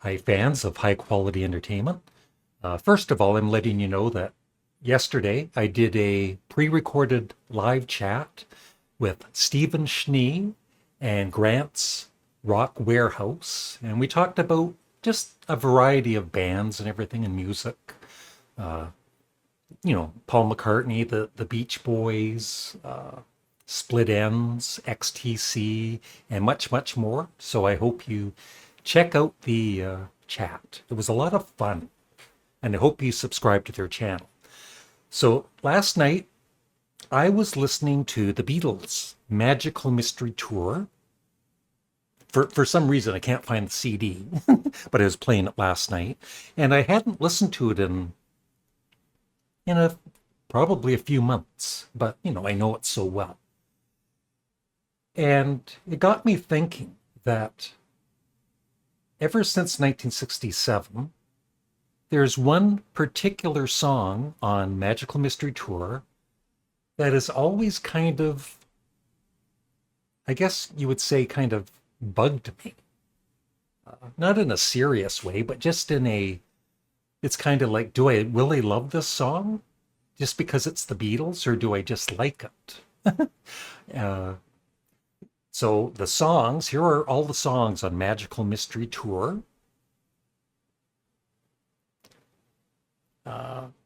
Hi, fans of high quality entertainment. First of all, I'm letting you know that yesterday I did a pre recorded live chat with Stephen Schnee and Grant's Rock Warehouse, and we talked about just a variety of bands and everything and music. Uh, Paul McCartney, the Beach Boys, Split Ends, XTC, and much, much more. So I hope you check out the chat. It was a lot of fun, and I hope you subscribe to their channel. So last night, I was listening to the Beatles' Magical Mystery Tour. For some reason, I can't find the CD, but I was playing it last night, and I hadn't listened to it in a probably a few months, but I know it so well. And it got me thinking that ever since 1967, there's one particular song on Magical Mystery Tour that has always kind of, I guess you would say, kind of bugged me. Not in a serious way, but just in a, it's kind of like, do I really love this song just because it's the Beatles, or do I just like it? uh, so the songs, here are all the songs on Magical Mystery Tour.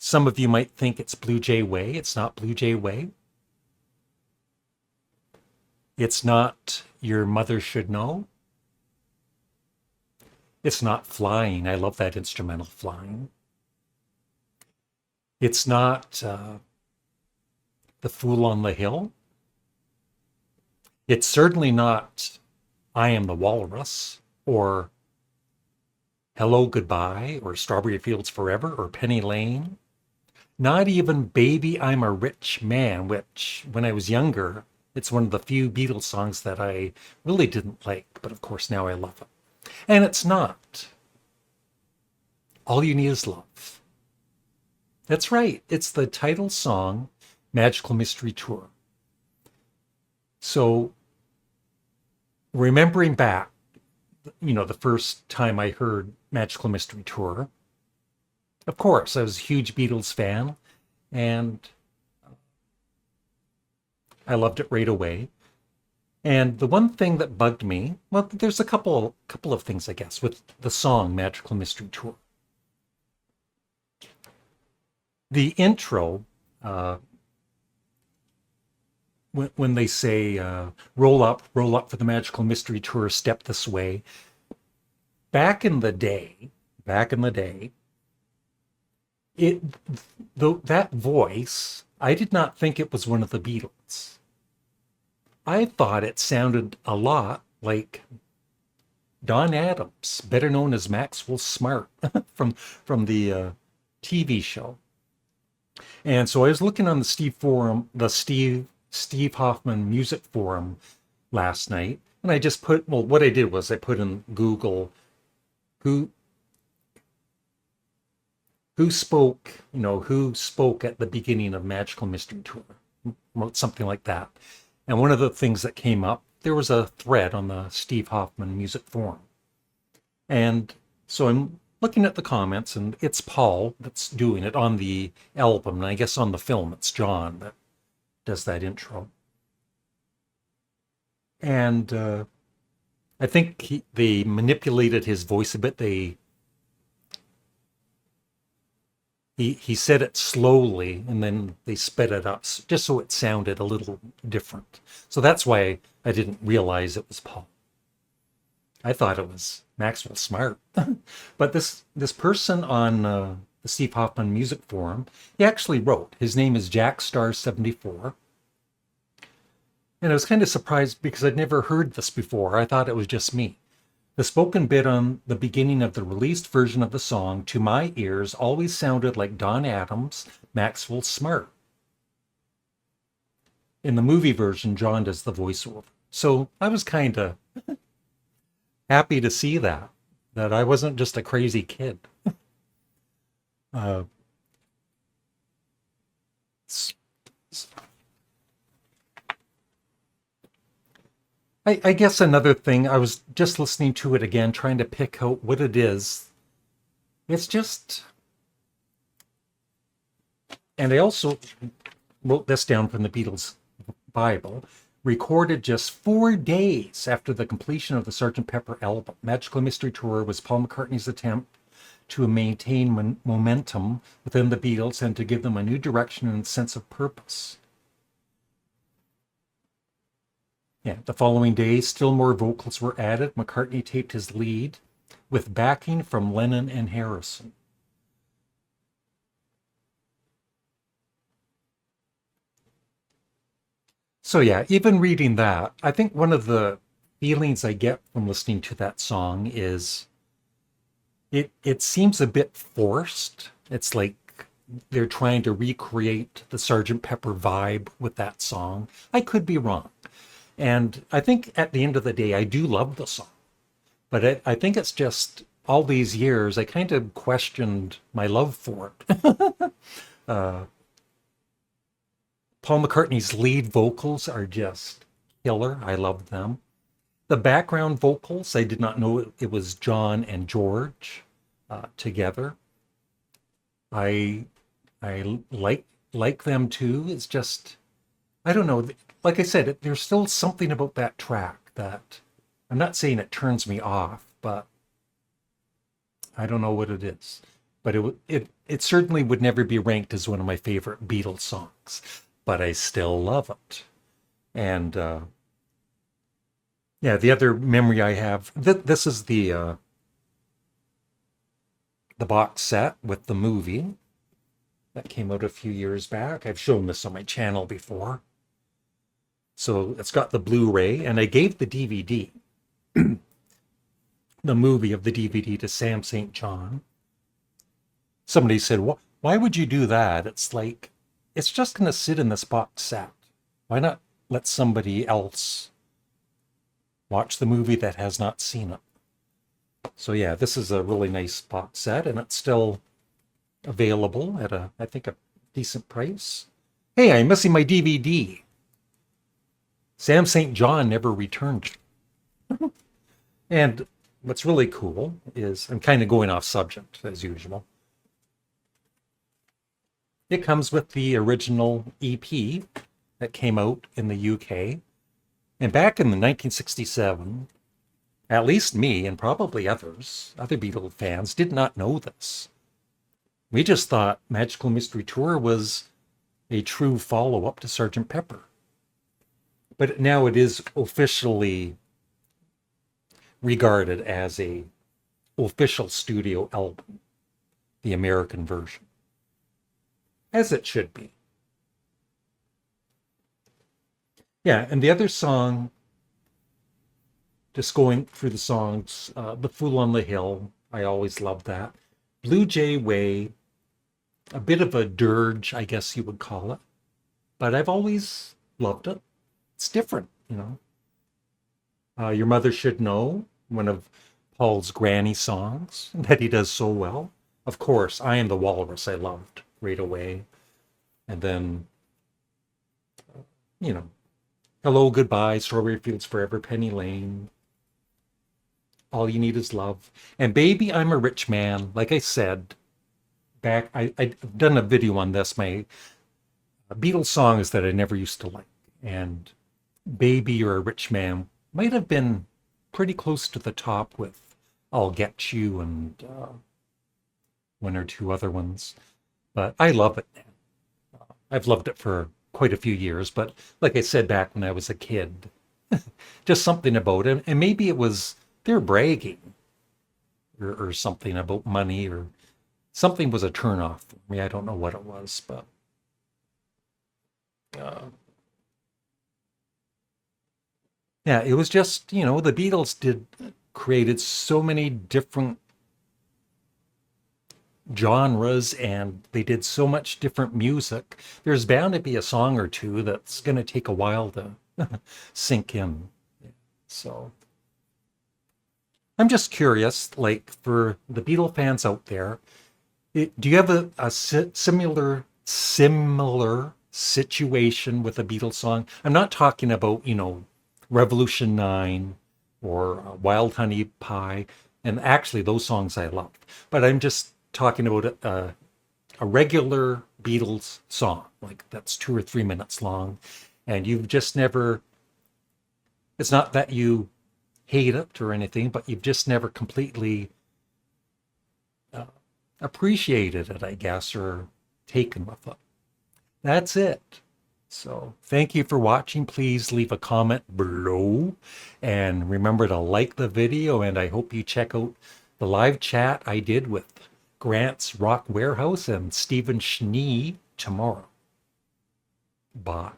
Some of you might think it's Blue Jay Way. It's not Blue Jay Way. It's not Your Mother Should Know. It's not Flying. I love that instrumental, Flying. It's not The Fool on the Hill. It's certainly not I Am the Walrus, or Hello Goodbye, or Strawberry Fields Forever, or Penny Lane. Not even Baby I'm a Rich Man, which when I was younger, it's one of the few Beatles songs that I really didn't like, but of course now I love it. And it's not All You Need Is Love. That's right, it's the title song, Magical Mystery Tour. So remembering back, the first time I heard Magical Mystery Tour, of course, I was a huge Beatles fan, and I loved it right away. And the one thing that bugged me, well, there's a couple of things, I guess, with the song Magical Mystery Tour. The intro, uh, when they say roll up for the Magical Mystery Tour, step this way. Back in the day, it that voice, I did not think it was one of the Beatles. I thought it sounded a lot like Don Adams, better known as Maxwell Smart from the TV show. And so I was looking on the Steve Hoffman Music Forum last night, and I just put, well, what I did was I put in Google who who spoke at the beginning of Magical Mystery Tour, something like that. And one of the things that came up, there was a thread on the Steve Hoffman Music Forum. And so I'm looking at the comments, and it's Paul that's doing it on the album. And I guess on the film, it's John that does that intro. And I think they manipulated his voice a bit. He said it slowly, and then they sped it up just so it sounded a little different. So that's why I didn't realize it was Paul. I thought it was Maxwell Smart. But this person on the Steve Hoffman Music Forum, he actually wrote. His name is Jack Star 74. And I was kind of surprised because I'd never heard this before. I thought it was just me. The spoken bit on the beginning of the released version of the song, to my ears, always sounded like Don Adams, Maxwell Smart. In the movie version, John does the voiceover. So I was kind of happy to see that I wasn't just a crazy kid. Uh, I guess another thing, I was just listening to it again, trying to pick out what it is. It's just, and I also wrote this down from the Beatles Bible, recorded just 4 days after the completion of the Sgt. Pepper album. Magical Mystery Tour was Paul McCartney's attempt to maintain momentum within the Beatles and to give them a new direction and sense of purpose. Yeah, the following day, still more vocals were added. McCartney taped his lead with backing from Lennon and Harrison. So yeah, even reading that, I think one of the feelings I get from listening to that song is it seems a bit forced. It's like they're trying to recreate the Sgt. Pepper vibe with that song. I could be wrong. And I think at the end of the day, I do love the song. But I think it's just all these years, I kind of questioned my love for it. uh, Paul McCartney's lead vocals are just killer. I love them. The background vocals, I did not know it was John and George together. I I like them too. It's just I don't know. Like I said, there's still something about that track that I'm not saying it turns me off, but I don't know what it is. But it certainly would never be ranked as one of my favorite Beatles songs. But I still love it. And yeah, the other memory I have, this is the box set with the movie that came out a few years back. I've shown this on my channel before. So it's got the Blu-ray, and I gave the DVD, the movie of the DVD, to Sam St. John. Somebody said, why would you do that? It's like, it's just going to sit in this box set. Why not let somebody else watch the movie that has not seen it? So yeah, this is a really nice box set, and it's still available at I think, a decent price. Hey, I'm missing my DVD. Sam St. John never returned. And what's really cool is, I'm kind of going off subject as usual. It comes with the original EP that came out in the UK. And back in the 1967, at least me and probably others, other Beatles fans, did not know this. We just thought Magical Mystery Tour was a true follow-up to Sgt. Pepper. But now it is officially regarded as a official studio album, the American version. As it should be. Yeah, and the other song, just going through the songs, The Fool on the Hill, I always loved that. Blue Jay Way, a bit of a dirge, I guess you would call it. But I've always loved it. It's different. Your Mother Should Know, one of Paul's granny songs that he does so well. Of course, I Am the Walrus, I loved right away. And then, you know, Hello, Goodbye, Strawberry Fields Forever, Penny Lane, All You Need Is Love. And Baby, I'm a Rich Man, like I said, I've done a video on this, my Beatles songs that I never used to like. And Baby, You're a Rich Man might have been pretty close to the top with I'll Get You and one or two other ones. But I love it. I've loved it for quite a few years, but like I said back when I was a kid, just something about it. And maybe it was they're bragging or something about money, or something was a turnoff for me. I don't know what it was, but uh, yeah, it was just, the Beatles created so many different genres, and they did so much different music. There's bound to be a song or two that's going to take a while to sink in. So I'm just curious, like, for the Beatle fans out there, do you have a similar situation with a Beatles song? I'm not talking about, Revolution 9 or Wild Honey Pie. And actually, those songs I love. But I'm just talking about a regular Beatles song, like that's 2 or 3 minutes long. And you've just never, it's not that you hate it or anything, but you've just never completely appreciated it, I guess, or taken with it. That's it. So thank you for watching. Please leave a comment below and remember to like the video, and I hope you check out the live chat I did with Grant's Rock Warehouse and Stephen Schnee tomorrow. Bye.